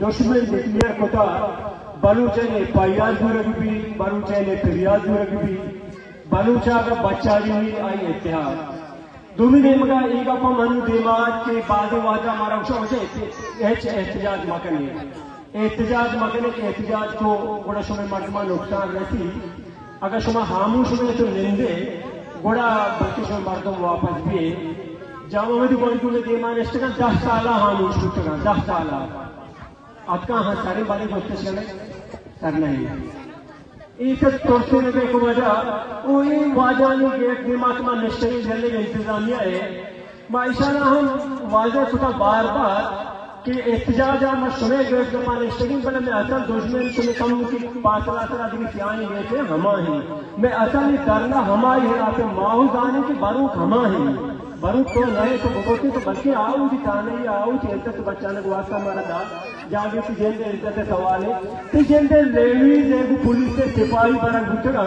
دشمن ڈکلیئر کتا بلوچے نے پایاز دورگ بھی بلوچے نے پریاز دورگ بھی بلوچا کا بچہ بھی آئی اتحاد دومی نے مگا ایگا پا منو دیمات کے بعد واجہ ہمارا اچھا مجھے احتجاج مکنی احتجاج مکنی کہ احتجاج کو گوڑا شما مردمہ نقصان رہتی اگر شما خاموش ہوئے تو نندے گوڑا بلکہ شما مردم واپس بھی جامعہ میں گوڑا میں دیمان اشتگا 10 سالہ خاموش ہوتگا 10 سالہ اب کہاں سارے بارے گوشتے چلے سر نہیں ایک توستے نے دیکھو وجہ وہی واجہ نے گیٹ دیمات میں نشتری جلے کے انتظامیہ ہے معاشرہ ہم واضح کتا بار بار کہ احتجاج میں شمع گیٹ کے پاس نشتری بلے میں اصل دشمن شمع کم کی پاسل اثر آدھی سیاہیں گئے تھے ہما ہیں میں اصل درنا ہمائی ہے آپ ماحول دانے کے باروک ہما ہیں باروک تو نئے تو بگوتی تو بلکہ آؤ جی تانے ہی آؤ جی عزت بچانے کو واسطہ ہمارا دا جاگے تی جیندے عزت سوال ہے تی جیندے لیوی زیگو پولیس سے سپاہی برا گھٹگا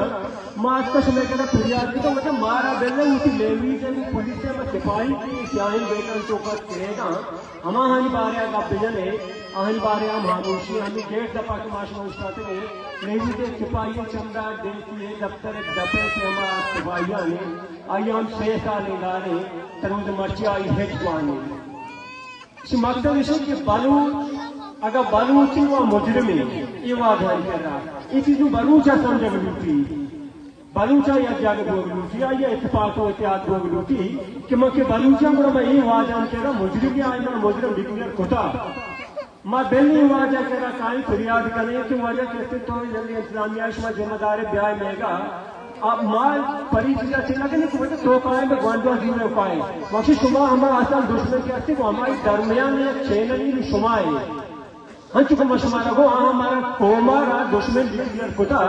ماسکا شمع کہتا پھریاد کی تو مطلب مارا بیلے ہوتی لیوی زیگو پولیس سے سپاہی کی سیاہیں بیٹن چوکت کرے گا ہما ہانی بارے آگا بجنے آہن بارے آم حاموشی ہمیں گیٹ دپا کے معاشرہ اشتاتے ہیں لیوی سے سپاہی چندہ دیتی ہے دفتر دپے سے ہمارا سپاہیاں نے آئی ہم 6 سال گارے تروز مرچی آئی ہیچ پانے اسی مقصد اس کہ بلوچ اگر بلوچی وہ مجرمی یہ وعدہ کر رہا یہ چیزوں بلوچہ سمجھے گلوٹی بلوچہ یا جاگے بوگلوٹی یا اتفاق و اتحاد بوگلوٹی کہ مکہ بلوچہ گوڑا میں یہ وعدہ کر رہا مجرمی آئی میں مجرم ڈکلیئر کتا ماں بیلی واجہ کر رہا کائیں فریاد کرنے کہ واجہ کہتے تو جلدی انتظامیہ شما ذمہ دار بیائے میں گا اب مال پری چیزیں چلا کہ نہیں کہ تو کائیں میں گوانڈوا زیرے پائیں وقتی شما ہمارا اصل دشمن کے ہستے کو ہماری درمیان میں چینلی شما ہے ہم چکہ مشمارا کو ہمارا کومارا دشمن ڈکلیئر کتا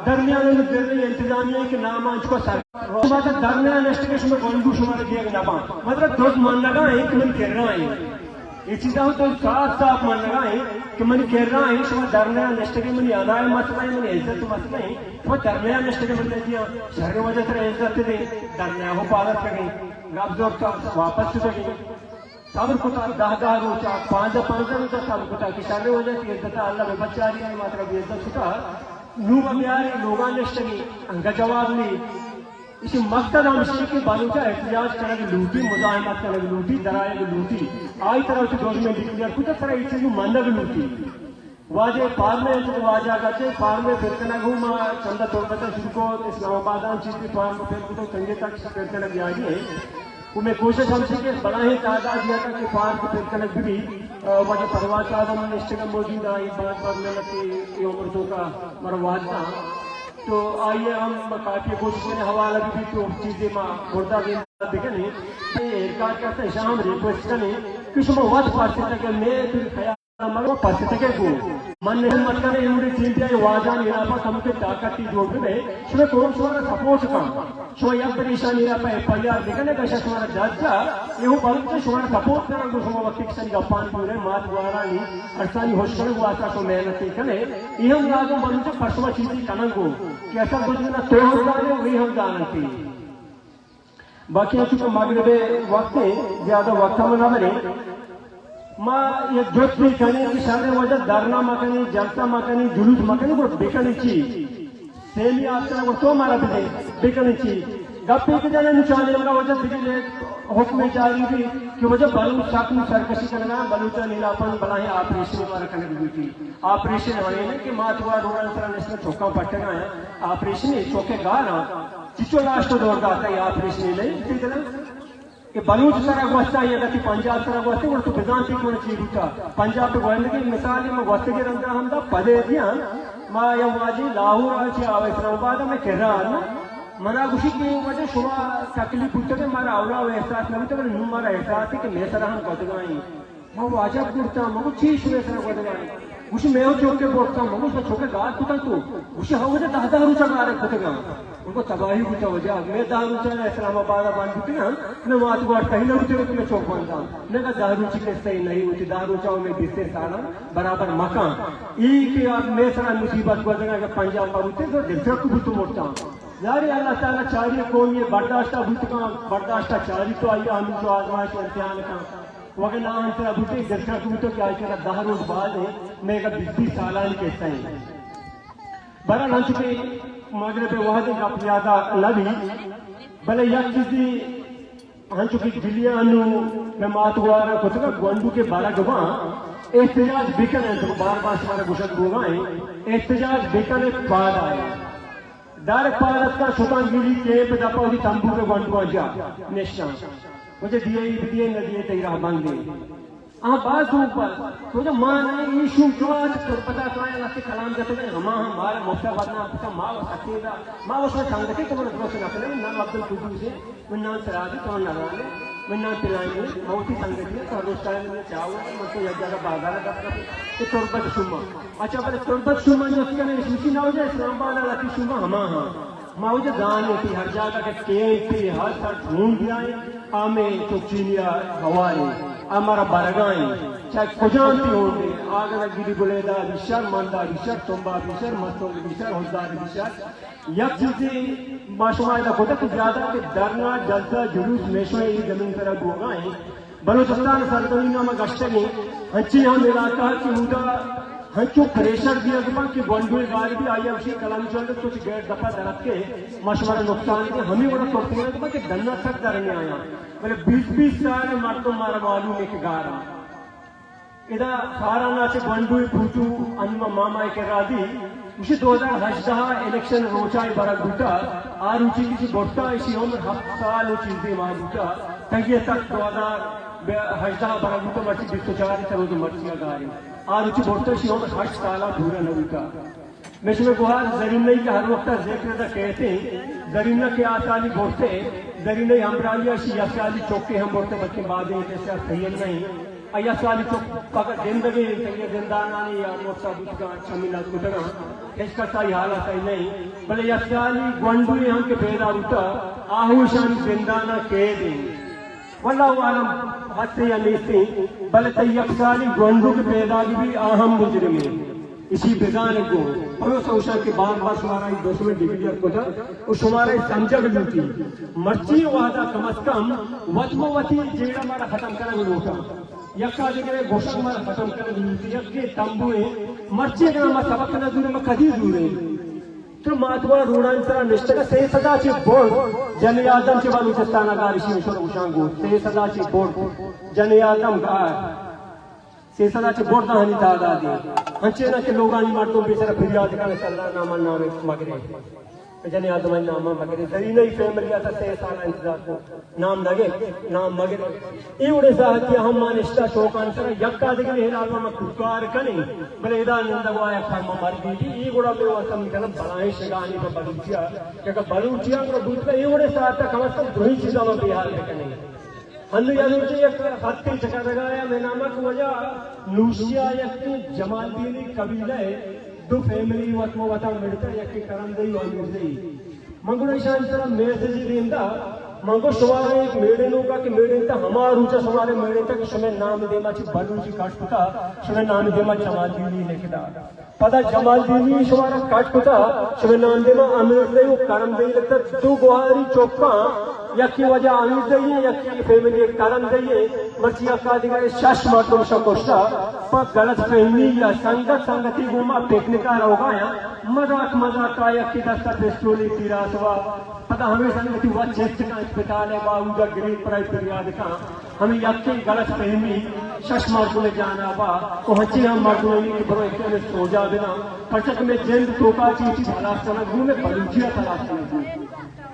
درمیان میں درمیان انتظامیہ کے نام آنچ کو سر شما درمیان نشتے کے شما گوانڈو شما دیا گا نبا مطلب دوست مان لگا ہے کہ من کہہ رہا ہے یہ چیزیں تو صاف مان لگا ہے کہ من کہہ رہا ہے شما درمیان نشتے کے منی آدھائی مسئلہ ہے منی عزت مسئلہ ہے شما درمیان نشتے کے منی دیا شہر کے وجہ سے عزت دے درمیان ہو پالت کر گئی رب زور واپس چکے گئی صبر کتا 10 روچا 5 روچا صبر کتا کہ شہر وجہ سے عزت اللہ میں بچہ رہی ہے مطلب عزت کتا لوگ بیاری لوگان نشتے گی انگا جواب نہیں اسی مقصد ہم اس کے بلوچہ احتجاج کرنے لوٹی مزاحمت کرنے لوٹی درائے لوٹی آئی طرح سے دوست میں ڈکلیئر کچھ طرح اس سے مندگ لوٹی واجہ پارلیمنٹ کو واجہ گاتے پارلیمنٹ پھرکنا گھوما چندہ توڑتا شروع کو اسلام آبادان چیز کی پارلیمنٹ پھر کو سنگے تک پھرکنا گیا ہے وہ میں کوشش ہم سے کہ بڑا ہی تعداد دیا تھا کہ پارلیمنٹ پھرکنا بھی واجہ پرواز آدم نشتگا موجود آئی بات میں لگتی یہ عمرتوں کا مرواجہ تو آئیے ہم کافی کوشش میں حوالہ بھی تو چیزیں ماں مردہ دیکھنے ارکار کرتا ہے شام ریکویسٹ کرنے کہ شما وقت پاسے تک میں پھر خیال مرو پاسے تک کو من نہیں مت کرنے انہوں چین دیا واجان علاقہ کم کے طاقتی جوڑ میں شما کون شما سپورٹ کا شما یک پریشان علاقہ FIR دیکھنے کا شما جج جا یہ بلکہ شما سپورٹ کرنے کو شما وقت کسانی گپان پورے مات وارانی ارسانی ہوش کرنے کو آسا کو محنت کرنے یہ ہم لازم بلکہ پرسوا چیزی کنن کو کہ ایسا کچھ میں تو ہم جانے وہی ہم جانتی باقی چونکہ مغرب وقت زیادہ وقت ہم نہ بنے ماں یہ جوت بھی کھانے کی شادی وجہ دھرنا مکنی جلسہ مکنی جلوس مکنی وہ بیکنی چی سیمی آتا ہے وہ تو مارا بھی بیکنی چی گپی کے جانے نچانے کا وجہ بجلے حکم جاری بھی کہ وجہ بلوچ شاکن سرکشی کرنا بلوچہ نیلا پن بلاہیں آپریشن مارا کرنے بھی تھی آپریشن ہوئے ہیں کہ ماتوا روڑا انسرا نے چوکاں پٹے گا ہے آپریشن چوکے گا نا چچو لاشتو دور گاتا ہے آپریشن نہیں کہ بلوچ سارا گوشتا ہے اگر پنجاب سارا گوشتا ہے وہ تو بزانتی کون چیز ہوتا پنجاب تو گوشتا ہے مثال میں گوشتا کے رمضان ہم دا پدے دیا ماں یا واجی لاہور آچی آوے اسلام آباد میں کہہ رہا ہے منا گوشی کی وجہ شما تکلیف ہوتا ہے مارا اولا و احساس نبی تو نو مارا احساس ہے کہ میں سارا ہم گوشتا گائیں ماں واجب گوشتا ہوں مگو چیز شوئے سارا گوشتا گائیں گوشی میں ہو چوکے بوٹتا ہوں مگو سا چوکے گاٹ کتا تو گوشی ہاں وجہ 10 روچہ گارے کتا گا ان کو تباہی ہوتا وجہ میں 10 روچہ اسلام آباد بان ہوتی نا میں وہاں تو کہیں نہ روچے تو میں چوک بانتا ہوں میں کہا 10 روچی کے صحیح نہیں ہوتی 10 روچہ میں 20 سالہ برابر مکان یہ کہ آپ میں سارا مصیبت کو دیں کہ پنجاب پر ہوتے تو دل سے کو بھی تو موٹتا ہوں یاری اللہ تعالیٰ چاہیے کون یہ برداشتہ بھوت کا برداشتہ چاہیے تو آئیے ہم تو آزمائش امتحان کا وقت نہ انترا بوٹے درکا تو کیا کرا 10 روز بعد میں کا 20 سالان کہتا ہے برحال ہم چکے مغرب وحدے کا پیادہ لبی بلے یک چیزی ہم چکے دلیاں انو میں ماتوارا کتگا گوندو کے بارا گواں احتجاج بکن ہے تو بار بار ہمارا گوشت گوائیں احتجاج بکن ہے پاد آیا ڈائریکٹ پادت کا شتان گیری کیمپ دپا ہوئی تمبو کے گوندو آجا نشان مجھے دیئے نہ دیئے تیرہ بندے بعض اوپر تو جب ماں نے یہ شوکوات پتا کرائے اللہ کے کلام جاتے ہیں ہمارا مفتہ بدنا پتا ماں و سکیدہ ماں و سکیدہ سنگتے تو میں درست نہ کریں نام عبدالقدوس ہے من نام سرادی تو نرانے من نام پلائیں گے موتی سنگتی ہے تو روز ٹائم میں چاہو ہے من کو یک جگہ بازار دفتا کہ تربت شما اچھا بلے تربت شما جو اس کے اسمسی نہ ہو جائے اسلام بالا رکی شما ہاں ماں جو گانے تھی ہر جگہ کے کیمپ تھی ہر سر ڈھونڈ جائیں آمیں چوکچینیا ہوائیں ہمارا برگائیں چاہے کجانتی ہوں گے آگرہ گیری بلیدہ بیشر مندہ بیشر تنبا بیشر مستول بیشر حضار بیشر یک چیزی ماشمائدہ کھوتا کہ زیادہ کہ درنا جلسہ جلوس میشویں یہ زمین پر گوگائیں بلوچستان سرطنینہ میں گشتے گئیں ہنچی ہم علاقہ کی ہوتا ہنچو پریشر دیا گا کہ گونڈوئے گاڑی بھی آئی اسی کلامی چلتے کچھ گیر دفعہ درد کے مشورہ نقصان کے ہمیں بڑا کرتے ہیں کہ دنیا تک درنے آیا بلے 20 سال مردوں مارا معلوم ہے کہ گارا ادھا خارانا سے گونڈوئے پوچھو انما ماما کے رادی اسی 2018 الیکشن روچائی برا گوٹا آروچی کسی بڑھتا اسی عمر 7 سال چیزیں ماں گوٹا تنگی تک 2018 برا گوٹا مرچی 24 تروز مرچی آگاری آروچی بڑھتا اسی عمر 8 سالہ بھورا نویتا میں شمیں گوھار زرینہی کا ہر وقت ذکر دا کہتے ہیں زرینہ کے آسالی بڑھتے زرینہی ہمرالی اسی یسالی چوکے ہم بڑھتے بلکہ بعدیں جیسے سید نہیں یسالی چوک فقط زندگی سید زندانانی یا موسیٰ بودگا شمیلات کتنا اس کا سائی حالہ سائی نہیں بلے یسالی گونڈوئی ہم کے پیدا ہوتا آہوشان زندانہ کہہ دیں واللہ عالم حد یا نیستی بلے یسالی گونڈو کے پیدا بھی اہم مجرمی اسی بزان کو اور سوشا کے بار شمارا ایک دوسرے ڈگریت کو تھا اور شمارا ایک سمجھا بھی تھی مرچی وعدہ کم از کم وطم وطی جیڑا مارا ختم کرنے روٹا یکا جگرے گوشک مارا ختم کرنے روٹی یکی تمبوئے مرچی اگر ما سبق نظور میں کدی دورے تو ماتوا روڑا انترا نشتگا سی صدا چی بورد جنی آدم چی بلوچستان اگارشی میں شروع شانگو سی صدا چی بورد جنی آدم گار سیسلا چھ بورد ہنی دادا دی ہنچے نہ کہ لوگانی مردوں بیچارہ فریاد کرنے صلی اللہ نامہ نام مگرے جنی آدمائی نامہ مگرے زرینہ ہی فیملی آتا 3 سالہ انتظار کو نام لگے نام مگرے ای اڑے ساہت کیا ہم مانشتہ شوکان سرہ یکا دیکھنے ہر آلوہ میں کچھکار کنی بلے ادا نندگو آیا خرمہ مردی تھی ای گوڑا میں واسم کہنا بلائیں شگانی پر بلوچیا کہ بلوچیا گوڑا دوسرا ای اڑے ساہت تک ہم اس کا دوہی چیزا میں بیحال رکھنے ہندو یادو چاہیے ایک خطی چکا لگایا میں نامک وجہ نوشیا یکی جمال دینی قبیلہ دو فیملی وطم وطن ملتا یکی کرم دئی و امیر دئی منگو نشان سرہ میسجی دیندہ منگو شمارے ایک میڈنوں کا کہ میڈن تا ہمارا روچہ شمارے میڈن تا کہ شمیں نام دیما چی بلوچی کاٹ پتا شمیں نام دیما جمال دینی لکھدا پتا جمال دینی شمارا کاٹ پتا شمیں نام دیما امیر دئی و کرم دئی لگتا دو گوھاری چوکاں یکی وجہ امیر دئیے یکی فیملی کرم دئیے مرچی اکا دیگر شش مردم شکوشتا پر غلط فہمی یا سنگتی گوما پیکنکا روگا یا مذاق کا یکی دستا پیسٹولی تیراسوا پتہ ہمیں سنگتی وہ چیسٹ کا اسپتال ہے باوجہ گریٹ پرائی پریاد کا ہمیں یکی غلط فہمی شش مردوں میں جانا با تو ہنچی ہم مردوں میں برو ایک میں سو جا دینا پرچک میں جلد توکا چیچی حالات سنگ گو میں بلوچیت حالات سنگ گو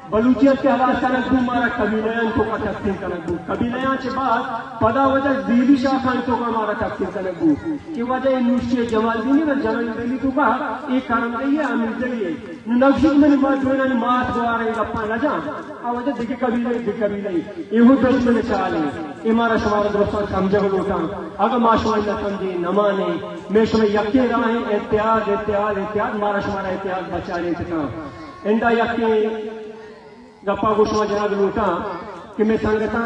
بلوچیت کے حالات سنگ گو مارا قبیلیاں تو کا تقسیم کنگ گو قبیلیاں چے بعد پدا وجہ زیلی شاخان تو کا مارا تقسیم کنگ گو کہ وجہ نوشی جمال دینی و جمال دینی تو کا ایک کارم دئیے امیر دئیے نفشک میں نمات جو ہے مات گوا رہے گپا نہ جان آوازہ دیکھے قبیلے ایہو دشمن چالے امارا شمارا درستان سمجھے گو لوٹاں اگر ما شمار نہ سمجھے نمانے میں شمار یکی راہیں اتحاد مارا شمارا اتحاد بچانے چکا اندہ یکی گپا گو شما جناب لوٹاں کہ میں سنگتاں